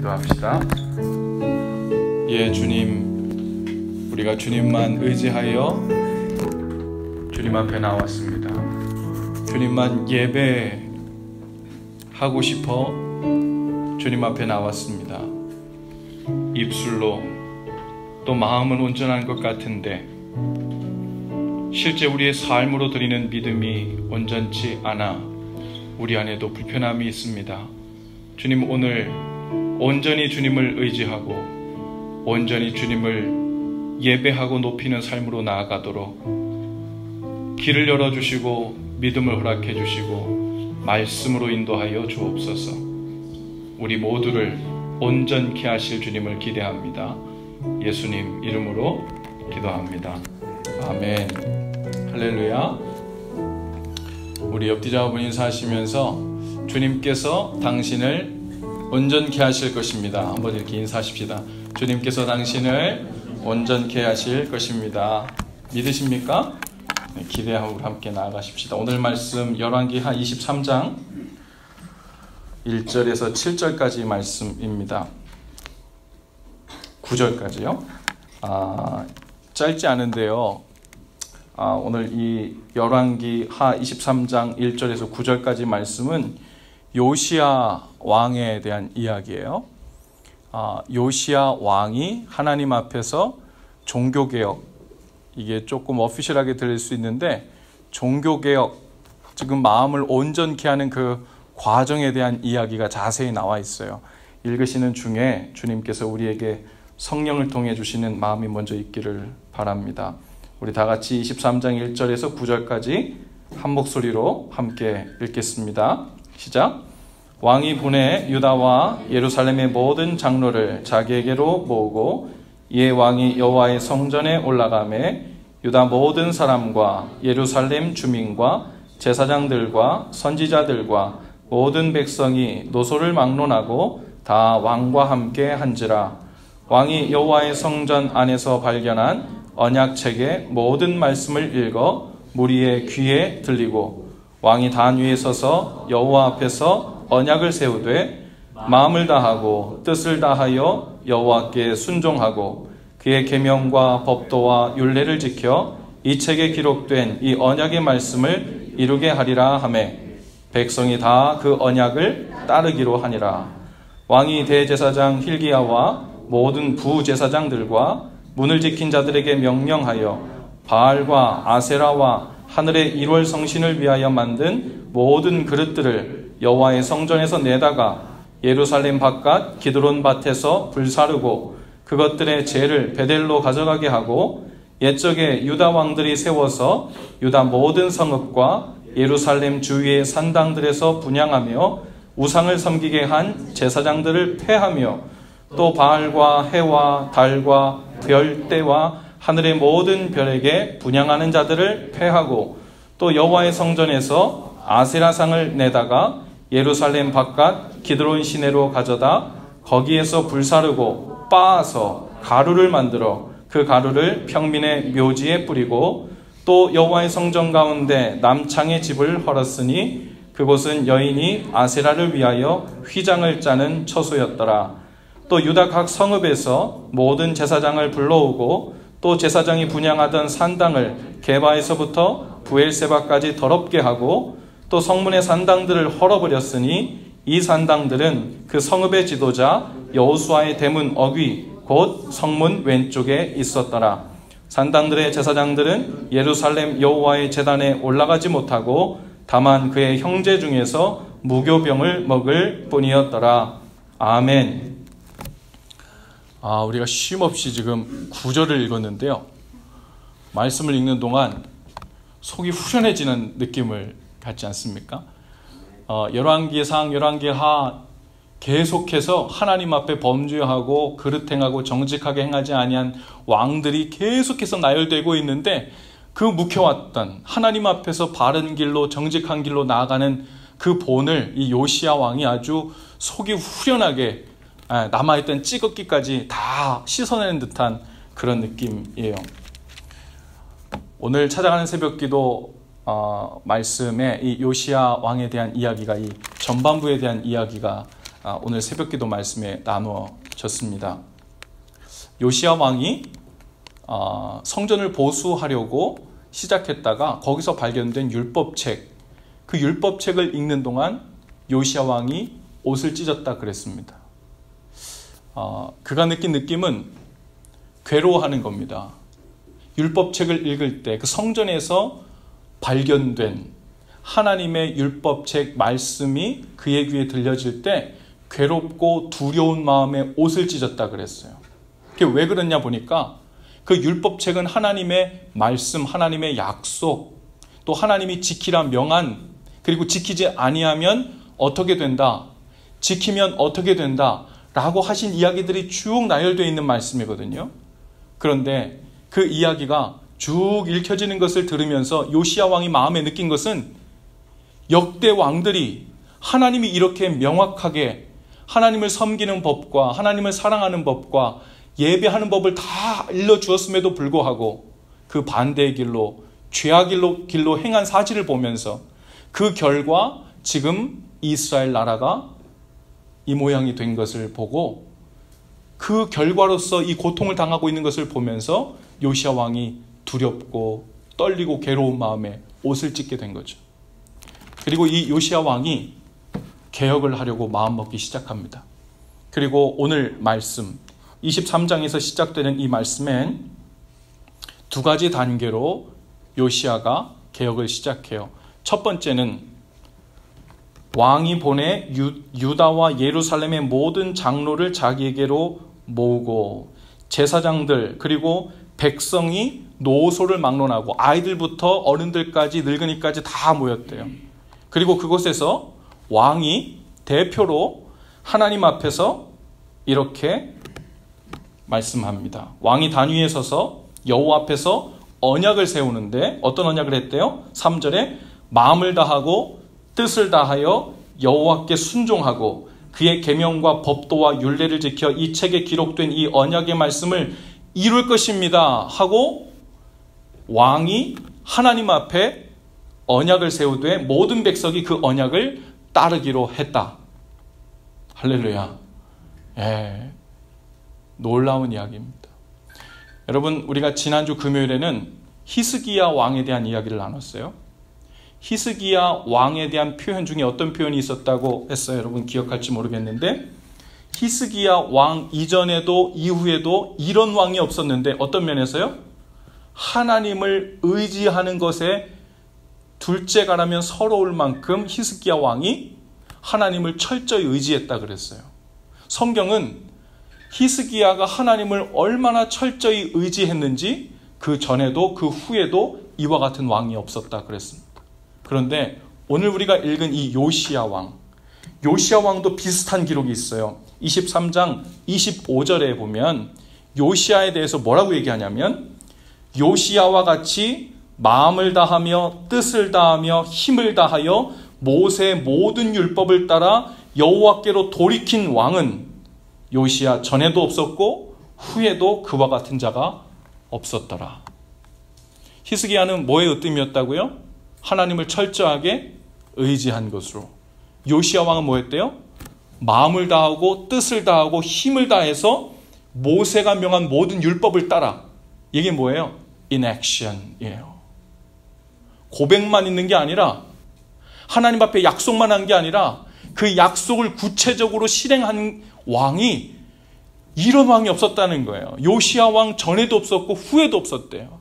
기도합시다. 예, 주님, 우리가 주님만 의지하여 주님 앞에 나왔습니다. 주님만 예배하고 싶어 주님 앞에 나왔습니다. 입술로 또 마음은 온전한 것 같은데 실제 우리의 삶으로 드리는 믿음이 온전치 않아 우리 안에도 불편함이 있습니다. 주님, 오늘 온전히 주님을 의지하고 온전히 주님을 예배하고 높이는 삶으로 나아가도록 길을 열어주시고 믿음을 허락해 주시고 말씀으로 인도하여 주옵소서. 우리 모두를 온전케 하실 주님을 기대합니다. 예수님 이름으로 기도합니다. 아멘. 할렐루야. 우리 옆뒤자분 인사하시면서 주님께서 당신을 온전케 하실 것입니다. 한번 이렇게 인사하십시다. 주님께서 당신을 온전케 하실 것입니다. 믿으십니까? 네, 기대하고 함께 나아가십시다. 오늘 말씀 열왕기하 23장 1절에서 7절까지 말씀입니다. 9절까지요. 짧지 않은데요. 오늘 이 열왕기하 23장 1절에서 9절까지 말씀은 요시야 왕에 대한 이야기예요. 요시야 왕이 하나님 앞에서 종교개혁, 이게 조금 어피셜하게 들릴 수 있는데 종교개혁, 지금 마음을 온전케 하는 그 과정에 대한 이야기가 자세히 나와 있어요. 읽으시는 중에 주님께서 우리에게 성령을 통해 주시는 마음이 먼저 있기를 바랍니다. 우리 다 같이 23장 1절에서 9절까지 한 목소리로 함께 읽겠습니다. 시작. 왕이 보내 유다와 예루살렘의 모든 장로를 자기에게로 모으고 이에 왕이 여호와의 성전에 올라가매 유다 모든 사람과 예루살렘 주민과 제사장들과 선지자들과 모든 백성이 노소를 막론하고 다 왕과 함께 한지라. 왕이 여호와의 성전 안에서 발견한 언약책의 모든 말씀을 읽어 무리의 귀에 들리고 왕이 단 위에 서서 여호와 앞에서 언약을 세우되 마음을 다하고 뜻을 다하여 여호와께 순종하고 그의 계명과 법도와 율례를 지켜 이 책에 기록된 이 언약의 말씀을 이루게 하리라 하매 백성이 다 그 언약을 따르기로 하니라. 왕이 대제사장 힐기야와 모든 부제사장들과 문을 지킨 자들에게 명령하여 바알과 아세라와 하늘의 1월 성신을 위하여 만든 모든 그릇들을 여호와의 성전에서 내다가 예루살렘 바깥 기드론 밭에서 불사르고 그것들의 재를 베델로 가져가게 하고 옛적에 유다 왕들이 세워서 유다 모든 성읍과 예루살렘 주위의 산당들에서 분향하며 우상을 섬기게 한 제사장들을 폐하며 또 바알과 해와 달과 별대와 하늘의 모든 별에게 분향하는 자들을 폐하고 또 여호와의 성전에서 아세라상을 내다가 예루살렘 바깥 기드론 시내로 가져다 거기에서 불사르고 빻아서 가루를 만들어 그 가루를 평민의 묘지에 뿌리고 또 여호와의 성전 가운데 남창의 집을 헐었으니 그곳은 여인이 아세라를 위하여 휘장을 짜는 처소였더라. 또 유다 각 성읍에서 모든 제사장을 불러오고 또 제사장이 분향하던 산당을 게바에서부터 부엘세바까지 더럽게 하고 또 성문의 산당들을 헐어버렸으니 이 산당들은 그 성읍의 지도자 여호수아의 대문 어귀 곧 성문 왼쪽에 있었더라. 산당들의 제사장들은 예루살렘 여호와의 제단에 올라가지 못하고 다만 그의 형제 중에서 무교병을 먹을 뿐이었더라. 아멘. 우리가 쉼없이 지금 9절을 읽었는데요. 말씀을 읽는 동안 속이 후련해지는 느낌을 갖지 않습니까? 열왕기상, 열왕기하 계속해서 하나님 앞에 범죄하고 그릇 행하고 정직하게 행하지 아니한 왕들이 계속해서 나열되고 있는데 그 묵혀왔던 하나님 앞에서 바른 길로 정직한 길로 나아가는 그 본을 이 요시야 왕이 아주 속이 후련하게 남아있던 찌꺼기까지 다 씻어내는 듯한 그런 느낌이에요. 오늘 찾아가는 새벽기도 말씀에 이 요시야 왕에 대한 이야기가 이 전반부에 대한 이야기가 오늘 새벽기도 말씀에 나누어졌습니다. 요시야 왕이 성전을 보수하려고 시작했다가 거기서 발견된 율법책, 그 율법책을 읽는 동안 요시야 왕이 옷을 찢었다 그랬습니다. 그가 느낀 느낌은 괴로워하는 겁니다. 율법책을 읽을 때 그 성전에서 발견된 하나님의 율법책 말씀이 그의 귀에 들려질 때 괴롭고 두려운 마음에 옷을 찢었다 그랬어요. 그게 왜 그러냐 보니까 그 율법책은 하나님의 말씀, 하나님의 약속, 또 하나님이 지키라 명한, 그리고 지키지 아니하면 어떻게 된다, 지키면 어떻게 된다 라고 하신 이야기들이 쭉 나열되어 있는 말씀이거든요. 그런데 그 이야기가 쭉 읽혀지는 것을 들으면서 요시야 왕이 마음에 느낀 것은 역대 왕들이 하나님이 이렇게 명확하게 하나님을 섬기는 법과 하나님을 사랑하는 법과 예배하는 법을 다 일러주었음에도 불구하고 그 반대의 길로, 죄악의 길로 행한 사실을 보면서 그 결과 지금 이스라엘 나라가 이 모양이 된 것을 보고 그 결과로서 이 고통을 당하고 있는 것을 보면서 요시야 왕이 두렵고 떨리고 괴로운 마음에 옷을 찢게 된 거죠. 그리고 이 요시야 왕이 개혁을 하려고 마음먹기 시작합니다. 그리고 오늘 말씀 23장에서 시작되는 이 말씀엔 두 가지 단계로 요시야가 개혁을 시작해요. 첫 번째는 왕이 보내 유다와 예루살렘의 모든 장로를 자기에게로 모으고 제사장들 그리고 백성이 노소를 막론하고 아이들부터 어른들까지 늙은이까지 다 모였대요. 그리고 그곳에서 왕이 대표로 하나님 앞에서 이렇게 말씀합니다. 왕이 단 위에 서서 여호와 앞에서 언약을 세우는데 어떤 언약을 했대요? 3절에 마음을 다하고 뜻을 다하여 여호와께 순종하고 그의 계명과 법도와 율례를 지켜 이 책에 기록된 이 언약의 말씀을 이룰 것입니다 하고 왕이 하나님 앞에 언약을 세우되 모든 백성이 그 언약을 따르기로 했다. 할렐루야. 예, 놀라운 이야기입니다. 여러분, 우리가 지난주 금요일에는 히스기야 왕에 대한 이야기를 나눴어요. 히스기야 왕에 대한 표현 중에 어떤 표현이 있었다고 했어요? 여러분 기억할지 모르겠는데 히스기야 왕 이전에도 이후에도 이런 왕이 없었는데 어떤 면에서요? 하나님을 의지하는 것에 둘째가라면 서러울 만큼 히스기야 왕이 하나님을 철저히 의지했다 그랬어요. 성경은 히스기야가 하나님을 얼마나 철저히 의지했는지 그 전에도 그 후에도 이와 같은 왕이 없었다 그랬습니다. 그런데 오늘 우리가 읽은 이 요시야 왕도 비슷한 기록이 있어요. 23장 25절에 보면 요시야에 대해서 뭐라고 얘기하냐면 요시야와 같이 마음을 다하며 뜻을 다하며 힘을 다하여 모세의 모든 율법을 따라 여호와께로 돌이킨 왕은 요시야 전에도 없었고 후에도 그와 같은 자가 없었더라. 히스기야는 뭐의 으뜸이었다고요? 하나님을 철저하게 의지한 것으로. 요시야 왕은 뭐였대요? 마음을 다하고 뜻을 다하고 힘을 다해서 모세가 명한 모든 율법을 따라. 이게 뭐예요? In action이에요. 고백만 있는 게 아니라 하나님 앞에 약속만 한 게 아니라 그 약속을 구체적으로 실행한 왕이 이런 왕이 없었다는 거예요. 요시야 왕 전에도 없었고 후에도 없었대요.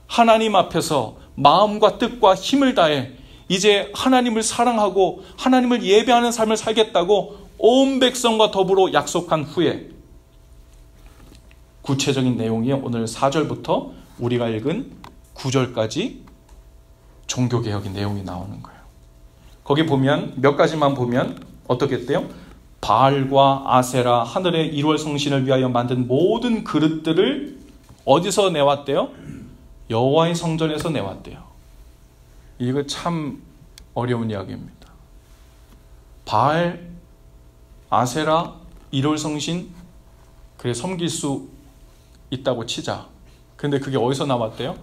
하나님 앞에서 마음과 뜻과 힘을 다해 이제 하나님을 사랑하고 하나님을 예배하는 삶을 살겠다고 온 백성과 더불어 약속한 후에 구체적인 내용이 오늘 4절부터 우리가 읽은 9절까지 종교개혁의 내용이 나오는 거예요. 거기 보면 몇 가지만 보면 어떻게 했대요? 바알과 아세라, 하늘의 1월 성신을 위하여 만든 모든 그릇들을 어디서 내왔대요? 여호와의 성전에서 내왔대요. 이거 참 어려운 이야기입니다. 바알, 아세라, 1월 성신, 그래 섬길 수 있다고 치자. 근데 그게 어디서 나왔대요?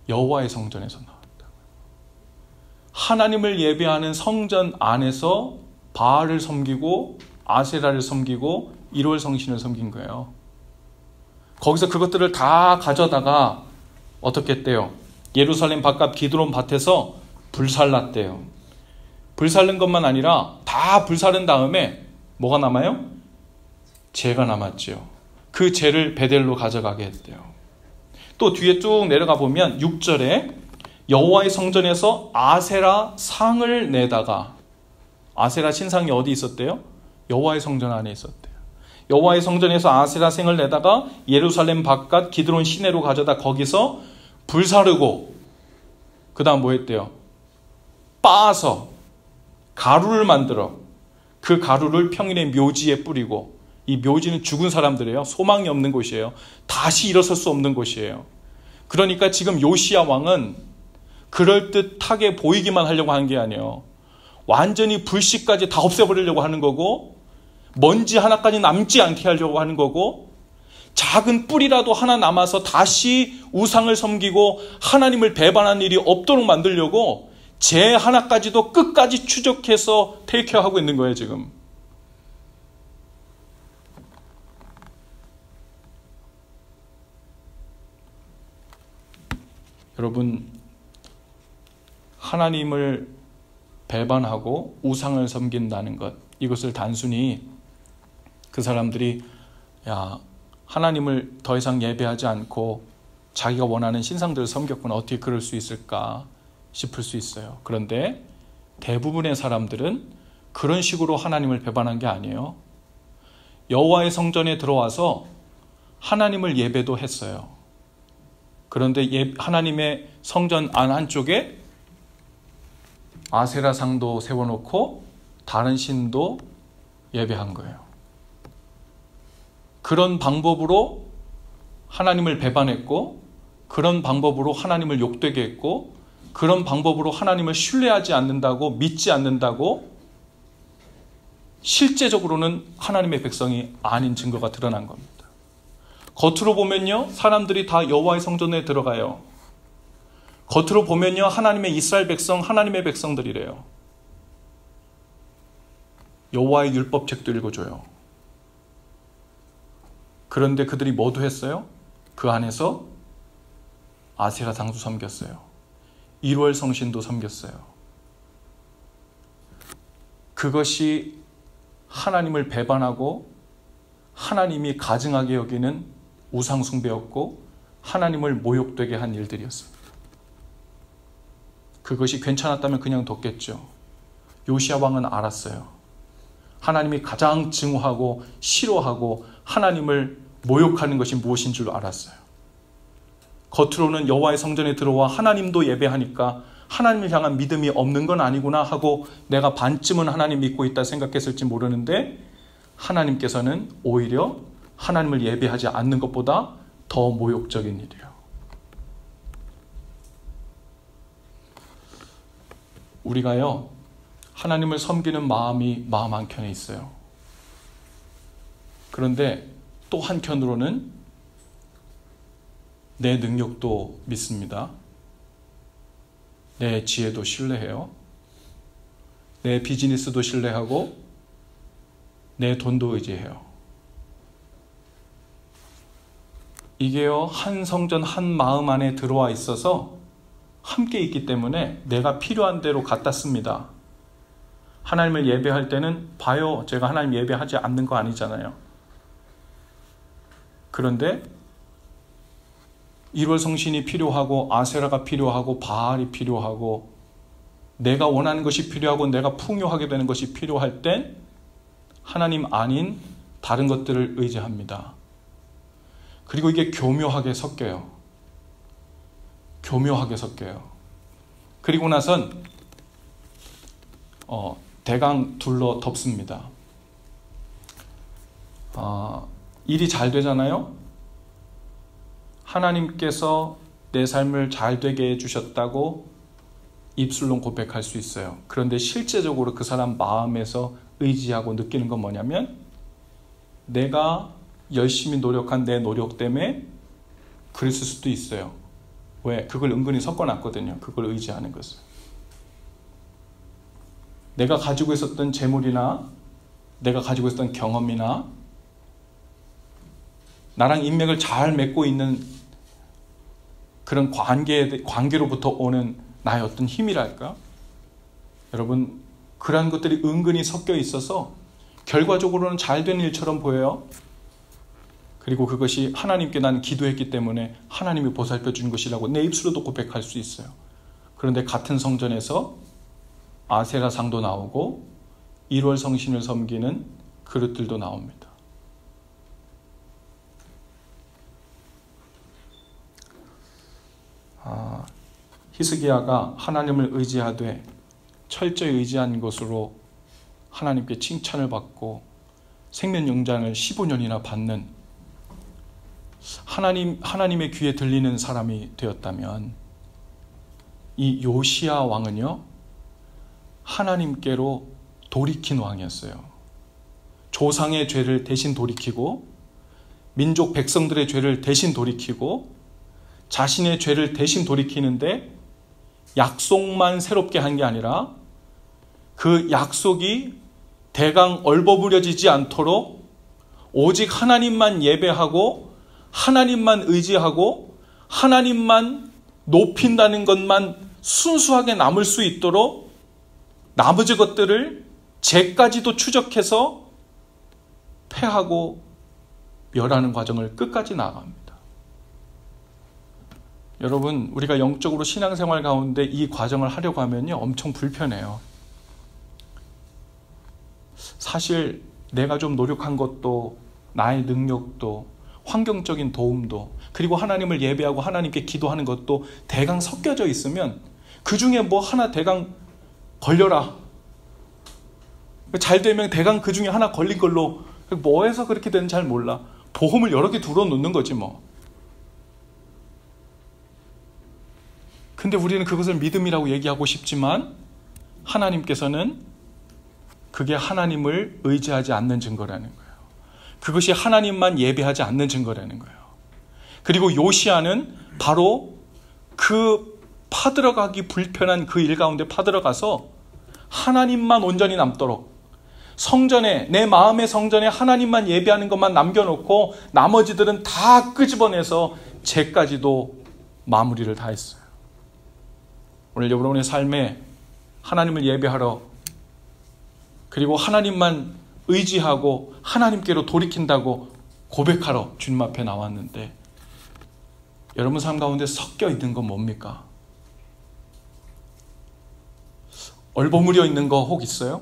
여호와의 성전에서 나왔다. 하나님을 예배하는 성전 안에서 바알을 섬기고 아세라를 섬기고 1월 성신을 섬긴 거예요. 거기서 그것들을 다 가져다가 어떻게 했대요? 예루살렘 바깥 기드론 밭에서 불살랐대요. 불살른 것만 아니라 다 불살른 다음에 뭐가 남아요? 재가 남았죠. 그 재를 베델로 가져가게 했대요. 또 뒤에 쭉 내려가 보면 6절에 여호와의 성전에서 아세라 상을 내다가, 아세라 신상이 어디 있었대요? 여호와의 성전 안에 있었대요. 여호와의 성전에서 아세라 상을 내다가 예루살렘 바깥 기드론 시내로 가져다 거기서 불사르고, 그 다음 뭐 했대요? 빻아서 가루를 만들어 그 가루를 평일에 묘지에 뿌리고, 이 묘지는 죽은 사람들이에요. 소망이 없는 곳이에요. 다시 일어설 수 없는 곳이에요. 그러니까 지금 요시야 왕은 그럴듯하게 보이기만 하려고 하는 게 아니에요. 완전히 불씨까지 다 없애버리려고 하는 거고, 먼지 하나까지 남지 않게 하려고 하는 거고, 작은 뿌리라도 하나 남아서 다시 우상을 섬기고 하나님을 배반한 일이 없도록 만들려고 재 하나까지도 끝까지 추적해서 테이크하고 있는 거예요, 지금. 여러분, 하나님을 배반하고 우상을 섬긴다는 것, 이것을 단순히 그 사람들이 하나님을 더 이상 예배하지 않고 자기가 원하는 신상들을 섬겼구나, 어떻게 그럴 수 있을까 싶을 수 있어요. 그런데 대부분의 사람들은 그런 식으로 하나님을 배반한 게 아니에요. 여호와의 성전에 들어와서 하나님을 예배도 했어요. 그런데 하나님의 성전 안 한쪽에 아세라 상도 세워놓고 다른 신도 예배한 거예요. 그런 방법으로 하나님을 배반했고, 그런 방법으로 하나님을 욕되게 했고, 그런 방법으로 하나님을 신뢰하지 않는다고, 믿지 않는다고, 실제적으로는 하나님의 백성이 아닌 증거가 드러난 겁니다. 겉으로 보면요, 사람들이 다 여호와의 성전에 들어가요. 겉으로 보면요, 하나님의 이스라엘 백성, 하나님의 백성들이래요. 여호와의 율법책도 읽어줘요. 그런데 그들이 뭐도 했어요? 그 안에서 아세라 상도 섬겼어요. 1월 성신도 섬겼어요. 그것이 하나님을 배반하고 하나님이 가증하게 여기는 우상숭배였고 하나님을 모욕되게 한 일들이었습니다. 그것이 괜찮았다면 그냥 뒀겠죠. 요시야 왕은 알았어요. 하나님이 가장 증오하고 싫어하고 하나님을 모욕하는 것이 무엇인 줄 알았어요. 겉으로는 여호와의 성전에 들어와 하나님도 예배하니까 하나님을 향한 믿음이 없는 건 아니구나 하고 내가 반쯤은 하나님 믿고 있다 생각했을지 모르는데, 하나님께서는 오히려 하나님을 예배하지 않는 것보다 더 모욕적인 일이에요. 우리가요, 하나님을 섬기는 마음이 마음 한켠에 있어요. 그런데 또 한켠으로는 내 능력도 믿습니다. 내 지혜도 신뢰해요. 내 비즈니스도 신뢰하고 내 돈도 의지해요. 이게요, 한 성전 한 마음 안에 들어와 있어서 함께 있기 때문에 내가 필요한 대로 갖다 씁니다. 하나님을 예배할 때는 봐요, 제가 하나님 예배하지 않는 거 아니잖아요. 그런데 1월 성신이 필요하고 아세라가 필요하고 바알이 필요하고 내가 원하는 것이 필요하고 내가 풍요하게 되는 것이 필요할 땐 하나님 아닌 다른 것들을 의지합니다. 그리고 이게 교묘하게 섞여요. 교묘하게 섞여요. 그리고 나선 대강 둘러 덮습니다. 일이 잘 되잖아요. 하나님께서 내 삶을 잘 되게 해주셨다고 입술로 고백할 수 있어요. 그런데 실제적으로 그 사람 마음에서 의지하고 느끼는 건 뭐냐면, 내가 열심히 노력한 내 노력 때문에 그랬을 수도 있어요. 왜? 그걸 은근히 섞어놨거든요. 그걸 의지하는 것을. 내가 가지고 있었던 재물이나 내가 가지고 있었던 경험이나 나랑 인맥을 잘 맺고 있는 그런 관계로부터 오는 나의 어떤 힘이랄까? 여러분, 그러한 것들이 은근히 섞여 있어서 결과적으로는 잘 되는 일처럼 보여요. 그리고 그것이 하나님께 난 기도했기 때문에 하나님이 보살펴 준 것이라고 내 입술로도 고백할 수 있어요. 그런데 같은 성전에서 아세라상도 나오고 1월 성신을 섬기는 그릇들도 나옵니다. 히스기야가 하나님을 의지하되 철저히 의지한 것으로 하나님께 칭찬을 받고 생명연장을 15년이나 받는 하나님의 귀에 들리는 사람이 되었다면, 이 요시야 왕은요, 하나님께로 돌이킨 왕이었어요. 조상의 죄를 대신 돌이키고 민족 백성들의 죄를 대신 돌이키고 자신의 죄를 대신 돌이키는데, 약속만 새롭게 한 게 아니라 그 약속이 대강 얼버무려지지 않도록 오직 하나님만 예배하고 하나님만 의지하고 하나님만 높인다는 것만 순수하게 남을 수 있도록 나머지 것들을 죄까지도 추적해서 패하고 멸하는 과정을 끝까지 나아갑니다. 여러분, 우리가 영적으로 신앙생활 가운데 이 과정을 하려고 하면요, 엄청 불편해요. 사실 내가 좀 노력한 것도, 나의 능력도, 환경적인 도움도, 그리고 하나님을 예배하고 하나님께 기도하는 것도 대강 섞여져 있으면 그 중에 뭐 하나 대강 걸려라, 잘 되면 대강 그 중에 하나 걸린 걸로, 뭐 해서 그렇게 되는지 잘 몰라. 보험을 여러 개 들어 놓는 거지 뭐. 근데 우리는 그것을 믿음이라고 얘기하고 싶지만 하나님께서는 그게 하나님을 의지하지 않는 증거라는 거예요. 그것이 하나님만 예배하지 않는 증거라는 거예요. 그리고 요시야는 바로 그 파들어가기 불편한 그 일 가운데 파들어가서 하나님만 온전히 남도록, 성전에, 내 마음의 성전에 하나님만 예배하는 것만 남겨놓고 나머지들은 다 끄집어내서 죄까지도 마무리를 다 했어요. 오늘 여러분의 삶에 하나님을 예배하러, 그리고 하나님만 의지하고 하나님께로 돌이킨다고 고백하러 주님 앞에 나왔는데, 여러분 삶 가운데 섞여 있는 건 뭡니까? 얼버무려 있는 거 혹 있어요?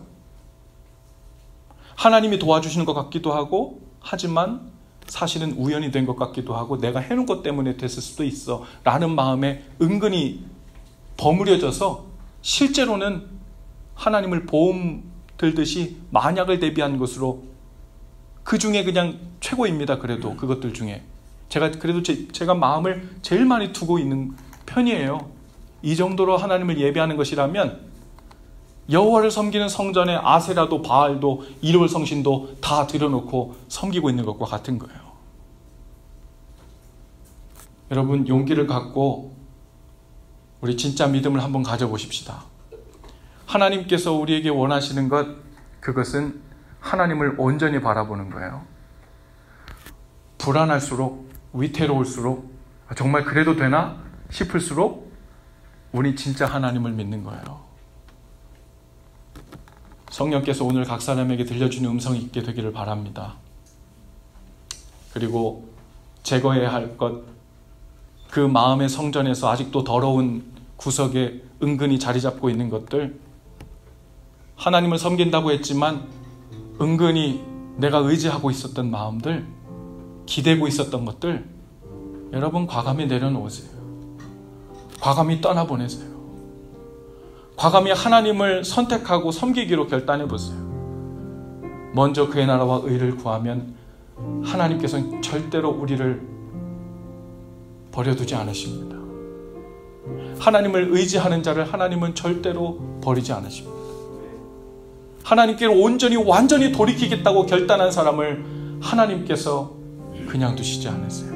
하나님이 도와주시는 것 같기도 하고, 하지만 사실은 우연이 된 것 같기도 하고, 내가 해놓은 것 때문에 됐을 수도 있어 라는 마음에 은근히 버무려져서 실제로는 하나님을 보험 들듯이 만약을 대비한 것으로, 그 중에 그냥 최고입니다. 그래도 그것들 중에 제가 마음을 제일 많이 두고 있는 편이에요. 이 정도로 하나님을 예배하는 것이라면 여호와를 섬기는 성전에 아세라도 바알도 1월 성신도 다 들여놓고 섬기고 있는 것과 같은 거예요. 여러분, 용기를 갖고 우리 진짜 믿음을 한번 가져보십시다. 하나님께서 우리에게 원하시는 것, 그것은 하나님을 온전히 바라보는 거예요. 불안할수록, 위태로울수록, 정말 그래도 되나 싶을수록 우리 진짜 하나님을 믿는 거예요. 성령께서 오늘 각 사람에게 들려주는 음성이 있게 되기를 바랍니다. 그리고 제거해야 할 것, 그 마음의 성전에서 아직도 더러운 구석에 은근히 자리 잡고 있는 것들, 하나님을 섬긴다고 했지만 은근히 내가 의지하고 있었던 마음들, 기대고 있었던 것들, 여러분 과감히 내려놓으세요. 과감히 떠나보내세요. 과감히 하나님을 선택하고 섬기기로 결단해보세요. 먼저 그의 나라와 의를 구하면 하나님께서는 절대로 우리를 버려두지 않으십니다. 하나님을 의지하는 자를 하나님은 절대로 버리지 않으십니다. 하나님께로 온전히 완전히 돌이키겠다고 결단한 사람을 하나님께서 그냥 두시지 않으세요.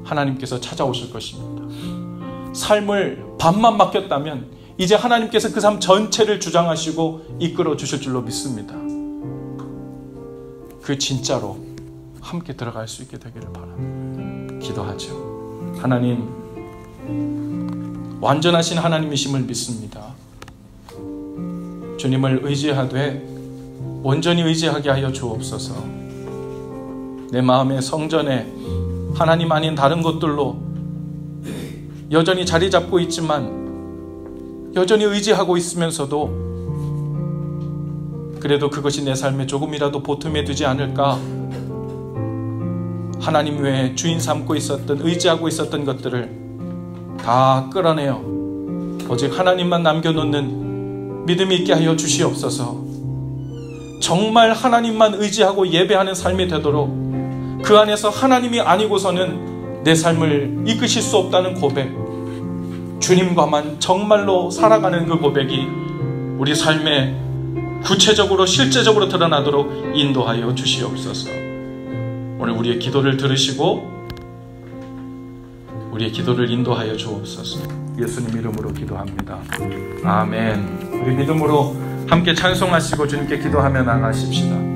하나님께서 찾아오실 것입니다. 삶을 반만 맡겼다면 이제 하나님께서 그 삶 전체를 주장하시고 이끌어 주실 줄로 믿습니다. 그 진짜로 함께 들어갈 수 있게 되기를 바랍니다. 기도하죠. 하나님, 완전하신 하나님이심을 믿습니다. 주님을 의지하되 온전히 의지하게 하여 주옵소서. 내 마음의 성전에 하나님 아닌 다른 것들로 여전히 자리 잡고 있지만 여전히 의지하고 있으면서도 그래도 그것이 내 삶에 조금이라도 보탬이 되지 않을까? 하나님 외에 주인 삼고 있었던, 의지하고 있었던 것들을 다 끌어내어 오직 하나님만 남겨놓는 믿음이 있게 하여 주시옵소서. 정말 하나님만 의지하고 예배하는 삶이 되도록 그 안에서 하나님이 아니고서는 내 삶을 이끄실 수 없다는 고백, 주님과만 정말로 살아가는 그 고백이 우리 삶에 구체적으로 실제적으로 드러나도록 인도하여 주시옵소서. 오늘 우리의 기도를 들으시고 우리의 기도를 인도하여 주옵소서. 예수님 이름으로 기도합니다. 아멘. 우리 믿음으로 함께 찬송하시고 주님께 기도하며 나가십시다.